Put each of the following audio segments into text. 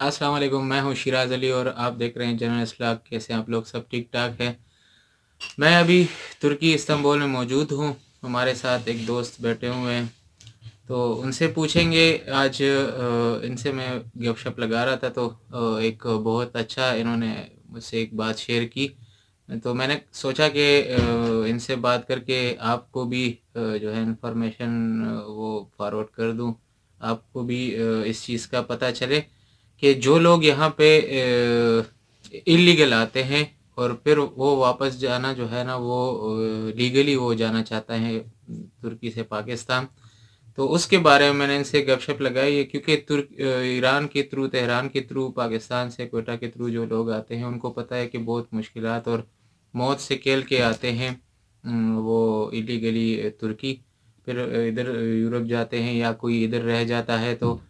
अस्सलाम वालेकुम। मैं हूँ शिराज अली और आप देख रहे हैं जनरल इसलाक। कैसे हैं आप लोग? सब ठीक ठाक है। मैं अभी तुर्की इस्तांबुल में मौजूद हूँ। हमारे साथ एक दोस्त बैठे हुए हैं, तो उनसे पूछेंगे आज। इनसे मैं गपशप लगा रहा था, तो एक बहुत अच्छा इन्होंने मुझसे एक बात शेयर की। तो मैंने सोचा कि इनसे बात करके आपको भी जो है इन्फॉर्मेशन वो फॉरवर्ड कर दूं। आपको भी इस चीज़ का पता चले कि जो लोग यहाँ पे इलीगल आते हैं और फिर वो वापस जाना जो है ना, वो लीगली वो जाना चाहता है तुर्की से पाकिस्तान। तो उसके बारे में मैंने इनसे गपशप लगाई है, क्योंकि ईरान के थ्रू, तेहरान के थ्रू, पाकिस्तान से कोयटा के थ्रू जो लोग आते हैं उनको पता है कि बहुत मुश्किलात और मौत से खेल के आते हैं। वो इलीगली तुर्की, फिर इधर यूरोप जाते हैं या कोई इधर रह जाता है, तो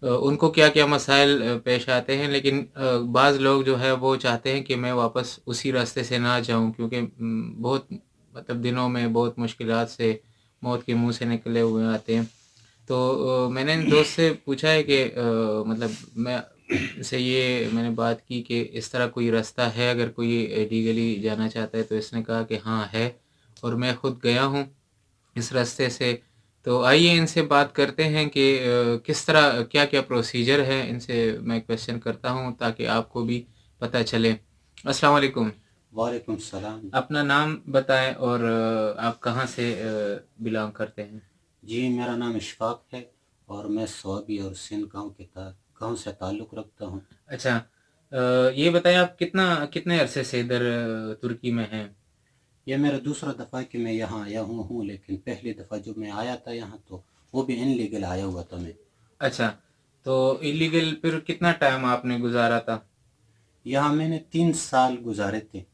उनको क्या क्या मसाइल पेश आते हैं। लेकिन बाज़ लोग जो है वो चाहते हैं कि मैं वापस उसी रास्ते से ना जाऊं, क्योंकि बहुत मतलब दिनों में बहुत मुश्किलात से मौत के मुंह से निकले हुए आते हैं। तो मैंने इन दोस्त से पूछा है कि मतलब मैं से ये मैंने बात की कि इस तरह कोई रास्ता है अगर कोई लीगली जाना चाहता है। तो इसने कहा कि हाँ है, और मैं खुद गया हूँ इस रास्ते से। तो आइए इनसे बात करते हैं कि किस तरह क्या क्या प्रोसीजर है। इनसे मैं क्वेश्चन करता हूँ ताकि आपको भी पता चले। अस्सलाम वालेकुम। वालेकुम सलाम। अपना नाम बताएं और आप कहाँ से बिलोंग करते हैं? जी, मेरा नाम इशफाक है और मैं सोबी और सिंध गांव से ताल्लुक़ रखता हूँ। अच्छा, ये बताएं आप कितने अरसे से इधर तुर्की में हैं? यह मेरा दूसरा दफ़ा है कि मैं यहाँ आया हूँ, लेकिन पहली दफ़ा जब मैं आया था यहाँ तो वो भी इनलीगल आया हुआ था मैं। अच्छा, तो इलीगल फिर कितना टाइम आपने गुजारा था? यहाँ मैंने 3 साल गुज़ारे थे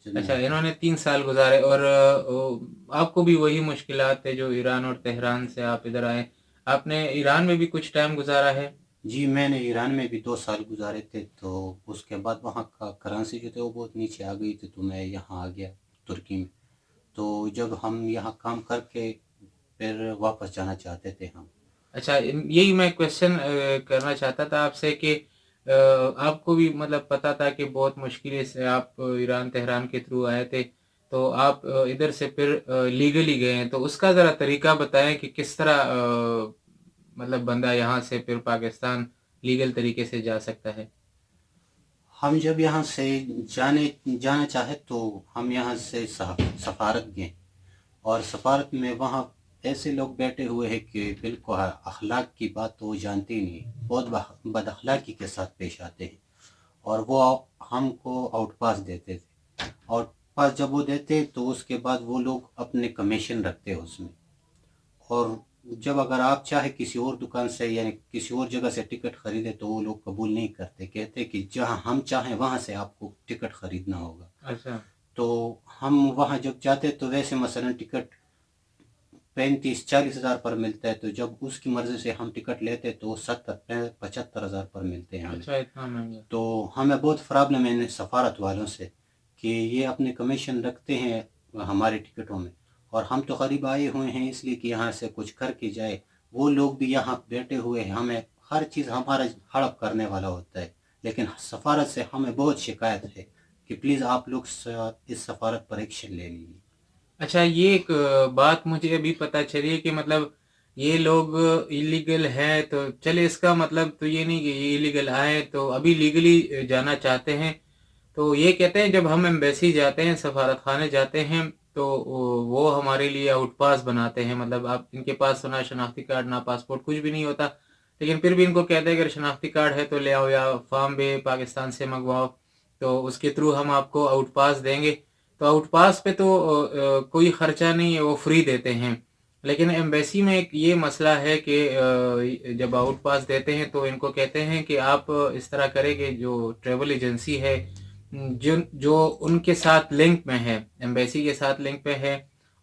जब मैं अच्छा, आया था। इन्होंने 3 साल गुजारे, और आपको भी वही मुश्किलात थे जो ईरान और तेहरान से आप इधर आए। आपने ईरान में भी कुछ टाइम गुजारा है? जी, मैंने ईरान में भी 2 साल गुज़ारे थे, तो उसके बाद वहाँ का करेंसी जो थे वो बहुत नीचे आ गई थी, तो मैं यहाँ आ गया तुर्की में। तो जब हम यहाँ काम करके फिर वापस जाना चाहते थे हम। अच्छा, यही मैं क्वेश्चन करना चाहता था आपसे कि आपको भी मतलब पता था कि बहुत मुश्किल से आप ईरान तेहरान के थ्रू आए थे, तो आप इधर से फिर लीगली गए हैं। तो उसका ज़रा तरीका बताएं कि किस तरह मतलब बंदा यहाँ से फिर पाकिस्तान लीगल तरीके से जा सकता है। हम जब यहाँ से जाने जाना चाहे तो हम यहाँ से सफारत गए, और सफारत में वहाँ ऐसे लोग बैठे हुए हैं कि बिल्कुल अखलाक की बात तो वो जानते ही नहीं, बहुत बद अखलाकी के साथ पेश आते हैं। और वो हमको आउट पास देते थे। आउट पास जब वो देते तो उसके बाद वो लोग अपने कमीशन रखते हैं उसमें। और जब अगर आप चाहे किसी और दुकान से यानी किसी और जगह से टिकट खरीदे तो वो लोग कबूल नहीं करते, कहते कि जहाँ हम चाहें वहाँ से आपको टिकट खरीदना होगा। अच्छा। तो हम वहाँ जब जाते तो वैसे मसलन टिकट 35-40 हज़ार पर मिलता है, तो जब उसकी मर्ज़ी से हम टिकट लेते तो 70-75 हज़ार पर मिलते हैं हमें। अच्छा, इतना महंगा? तो हमें बहुत प्रॉब्लम है इन सफारत वालों से कि ये अपने कमीशन रखते हैं हमारे टिकटों में, और हम तो करीब आए हुए हैं इसलिए कि यहाँ से कुछ करके जाए। वो लोग भी यहाँ बैठे हुए हैं, हमें हर चीज़ हमारा हड़प करने वाला होता है। लेकिन सफारत से हमें बहुत शिकायत है कि प्लीज़ आप लोग इस सफारत पर एक्शन ले लीजिए। अच्छा, ये एक बात मुझे अभी पता चली है कि मतलब ये लोग इलीगल है, तो चले इसका मतलब तो ये नहीं कि ये इलीगल आए तो अभी लीगली जाना चाहते हैं। तो ये कहते हैं जब हम एम्बेसी जाते हैं, सफारत खाने जाते हैं, तो वो हमारे लिए आउट पास बनाते हैं। मतलब आप इनके पास तो ना शनाख्ती कार्ड ना पासपोर्ट कुछ भी नहीं होता, लेकिन फिर भी इनको कहते हैं अगर शनाख्ती कार्ड है तो ले आओ या फॉर्म भी पाकिस्तान से मंगवाओ, तो उसके थ्रू हम आपको आउट पास देंगे। तो आउट पास पे तो कोई खर्चा नहीं है, वो फ्री देते हैं। लेकिन एम्बेसी में एक ये मसला है कि जब आउट पास देते हैं तो इनको कहते हैं कि आप इस तरह करें कि जो ट्रेवल एजेंसी है जो जो उनके साथ लिंक में है, एम्बेसी के साथ लिंक पे है,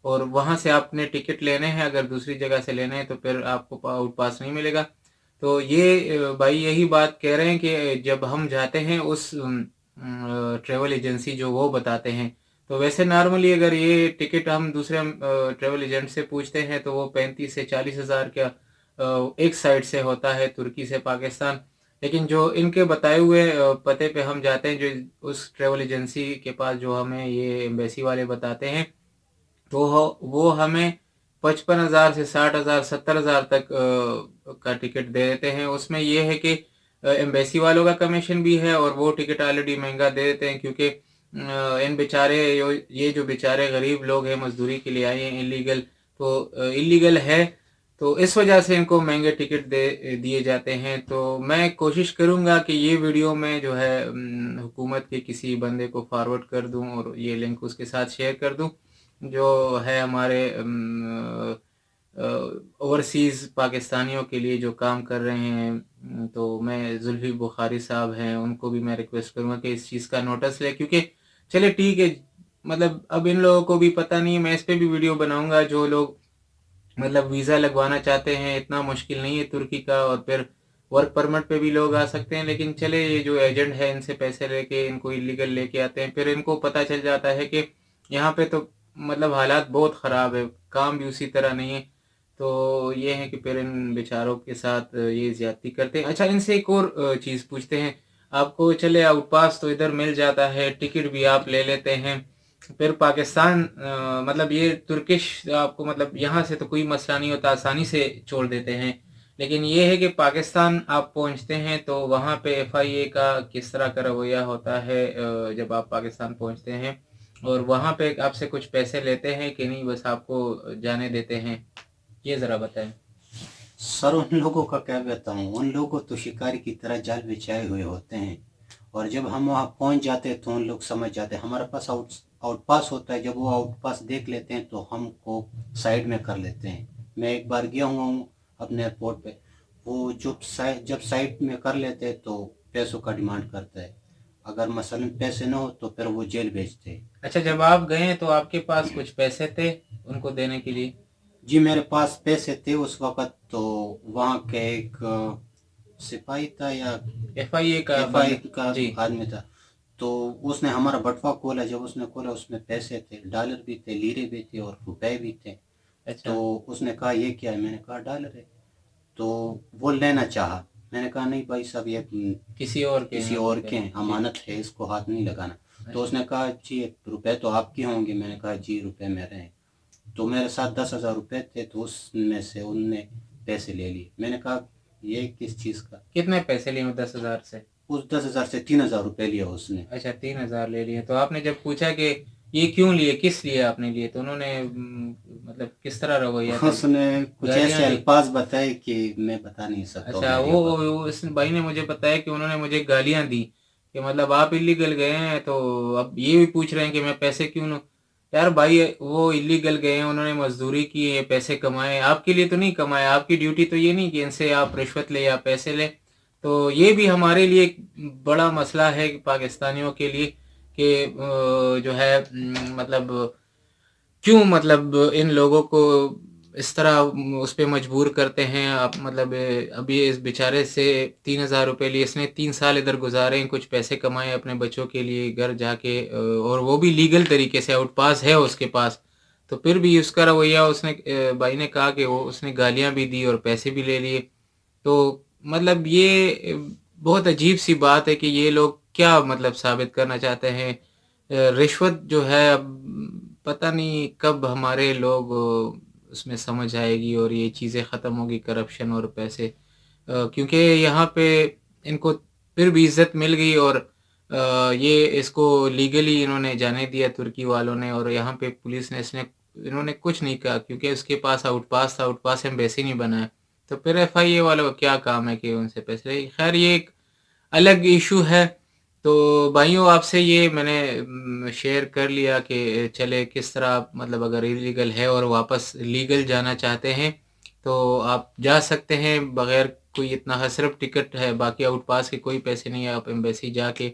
और वहाँ से आपने टिकट लेने हैं। अगर दूसरी जगह से लेने हैं तो फिर आपको आउट पास नहीं मिलेगा। तो ये भाई यही बात कह रहे हैं कि जब हम जाते हैं उस ट्रेवल एजेंसी जो वो बताते हैं, तो वैसे नॉर्मली अगर ये टिकट हम दूसरे ट्रेवल एजेंट से पूछते हैं तो वो 35 से 40 हज़ार का एक साइड से होता है, तुर्की से पाकिस्तान। लेकिन जो इनके बताए हुए पते पे हम जाते हैं, जो उस ट्रेवल एजेंसी के पास जो हमें ये एम्बेसी वाले बताते हैं, तो वो हमें 55,000 से 60,000 70,000 तक का टिकट दे देते हैं। उसमें ये है कि एम्बेसी वालों का कमीशन भी है, और वो टिकट ऑलरेडी महंगा दे देते हैं, क्योंकि इन बेचारे ये जो बेचारे गरीब लोग हैं, मजदूरी के लिए आए हैं इलीगल, तो इलीगल है, तो इस वजह से इनको महंगे टिकट दे दिए जाते हैं। तो मैं कोशिश करूंगा कि ये वीडियो में जो है हुकूमत के किसी बंदे को फॉरवर्ड कर दूं और ये लिंक उसके साथ शेयर कर दूं, जो है हमारे ओवरसीज़ पाकिस्तानियों के लिए जो काम कर रहे हैं। तो मैं जुल्फी बुखारी साहब हैं, उनको भी मैं रिक्वेस्ट करूंगा कि इस चीज़ का नोटिस ले, क्योंकि चले ठीक है, मतलब अब इन लोगों को भी पता नहीं है, मैं इस पे भी वीडियो बनाऊंगा। जो लोग मतलब वीज़ा लगवाना चाहते हैं, इतना मुश्किल नहीं है तुर्की का, और फिर वर्क परमिट पे भी लोग आ सकते हैं। लेकिन चले ये जो एजेंट है, इनसे पैसे लेके इनको इलीगल लेके आते हैं, फिर इनको पता चल जाता है कि यहाँ पे तो मतलब हालात बहुत ख़राब है, काम भी उसी तरह नहीं है। तो ये है कि फिर इन बेचारों के साथ ये ज्यादती करते हैं। अच्छा, इनसे एक और चीज़ पूछते हैं, आपको चले आउट पास तो इधर मिल जाता है, टिकट भी आप ले लेते हैं, फिर पाकिस्तान मतलब ये तुर्किश आपको मतलब यहाँ से तो कोई मसला नहीं होता, आसानी से छोड़ देते हैं। लेकिन ये है कि पाकिस्तान आप पहुँचते हैं तो वहाँ पे FIA का किस तरह का रवैया होता है जब आप पाकिस्तान पहुँचते हैं, और वहाँ पे आपसे कुछ पैसे लेते हैं कि नहीं, बस आपको जाने देते हैं, ये ज़रा बताएं। सर उन लोगों का क्या बताऊं, उन लोगों तो शिकारी की तरह जाल बिछाए हुए होते हैं, और जब हम वहां पहुंच जाते हैं तो उन लोग समझ जाते हैं। हमारे पास आउट पास होता है, जब वो आउट पास देख लेते हैं तो हमको साइड में कर लेते हैं। मैं एक बार गया हुआ हूँ अपने एयरपोर्ट पे, वो जब साइड में कर लेते हैं तो पैसों का डिमांड करता है। अगर मसलन पैसे ना हो तो फिर वो जेल भेजते हैं। अच्छा, जब आप गए तो आपके पास कुछ पैसे थे उनको देने के लिए? जी मेरे पास पैसे थे उस वक़्त, तो वहाँ के एक सिपाही था या FIA का एफआई बंद? का जी। आदमी था, तो उसने हमारा बटुआ खोला। जब उसने खोला उसमें पैसे थे, डॉलर भी थे, लीरे भी थे और रुपए भी थे। अच्छा। तो उसने कहा ये क्या है, मैंने कहा डॉलर है। तो वो लेना चाहा, मैंने कहा नहीं भाई साहब ये किसी और के किसी हैं और रुपए? के हैं, जी। अमानत है, इसको हाथ नहीं लगाना। तो अच्छा। उसने कहा जी रुपए तो आपके होंगे, मैंने कहा जी रुपए मेरे हैं। तो मेरे साथ 10,000 रुपए थे, तो उसमें से उनने पैसे ले लिए। मैंने कहा ये किस चीज़ का। कितने पैसे लिए 10,000 से? उस 10,000 से 3,000 रुपए लिया उसने। अच्छा, 3,000 ले लिए। तो आपने जब पूछा कि ये क्यों लिए, किस लिए आपने लिए, तो उन्होंने मतलब किस तरह रवैया था? उसने कुछ गालियाँ ऐसे दी? अल्फाज बताए कि मैं बता नहीं सकता हूँ अच्छा, वीडियो पर। वो इस भाई ने मुझे बताया कि उन्होंने मुझे गालियां दी कि मतलब आप इलीगल गए हैं, तो अब ये भी पूछ रहे हैं कि मैं पैसे क्यों लूं। यार भाई, वो इलीगल गए हैं, उन्होंने मजदूरी की है, पैसे कमाए, आपके लिए तो नहीं कमाए। आपकी ड्यूटी तो ये नहीं कि इनसे आप रिश्वत ले या पैसे ले। तो ये भी हमारे लिए एक बड़ा मसला है पाकिस्तानियों के लिए कि जो है मतलब क्यों मतलब इन लोगों को इस तरह उस पे मजबूर करते हैं आप। मतलब अभी इस बेचारे से 3,000 रुपये लिए, इसने 3 साल इधर गुजारे हैं, कुछ पैसे कमाए अपने बच्चों के लिए घर जाके, और वो भी लीगल तरीके से, आउट पास है उसके पास। तो फिर भी उसका रवैया, उसने भाई ने कहा कि वो उसने गालियां भी दी और पैसे भी ले लिए। तो मतलब ये बहुत अजीब सी बात है कि ये लोग क्या मतलब साबित करना चाहते हैं। रिश्वत जो है, अब पता नहीं कब हमारे लोग उसमें समझ आएगी और ये चीज़ें ख़त्म होगी, करप्शन और पैसे। क्योंकि यहाँ पे इनको फिर भी इज़्ज़त मिल गई, और ये इसको लीगली इन्होंने जाने दिया तुर्की वालों ने, और यहाँ पे पुलिस ने इन्होंने कुछ नहीं कहा, क्योंकि उसके पास आउट पास था, आउट पास एम्बेसी नहीं बनाया। तो फिर FIA वालों का क्या काम है कि उनसे पैसे ले। खैर, ये एक अलग इशू है। तो भाइयों, आपसे ये मैंने शेयर कर लिया कि चले किस तरह आप मतलब अगर इलीगल है और वापस लीगल जाना चाहते हैं तो आप जा सकते हैं बगैर कोई इतना सिर्फ टिकट है, बाकी आउट पास के कोई पैसे नहीं है। आप एम्बेसी जाके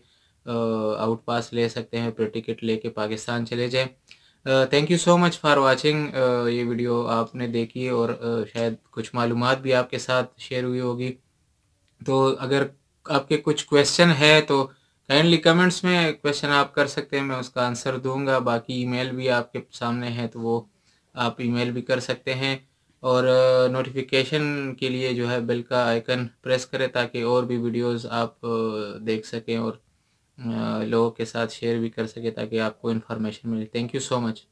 आउट पास ले सकते हैं, फिर टिकट लेके पाकिस्तान चले जाएं। Thank you so much for watching. ये वीडियो आपने देखी और शायद कुछ मालूमात भी आपके साथ शेयर हुई होगी। तो अगर आपके कुछ क्वेश्चन है तो काइंडली कमेंट्स में क्वेश्चन आप कर सकते हैं, मैं उसका आंसर दूंगा। बाकी ईमेल भी आपके सामने है, तो वो आप ईमेल भी कर सकते हैं। और नोटिफिकेशन के लिए जो है बेल का आइकन प्रेस करें ताकि और भी वीडियोस आप देख सकें और लोगों के साथ शेयर भी कर सकें ताकि आपको इन्फॉर्मेशन मिले। Thank you so much.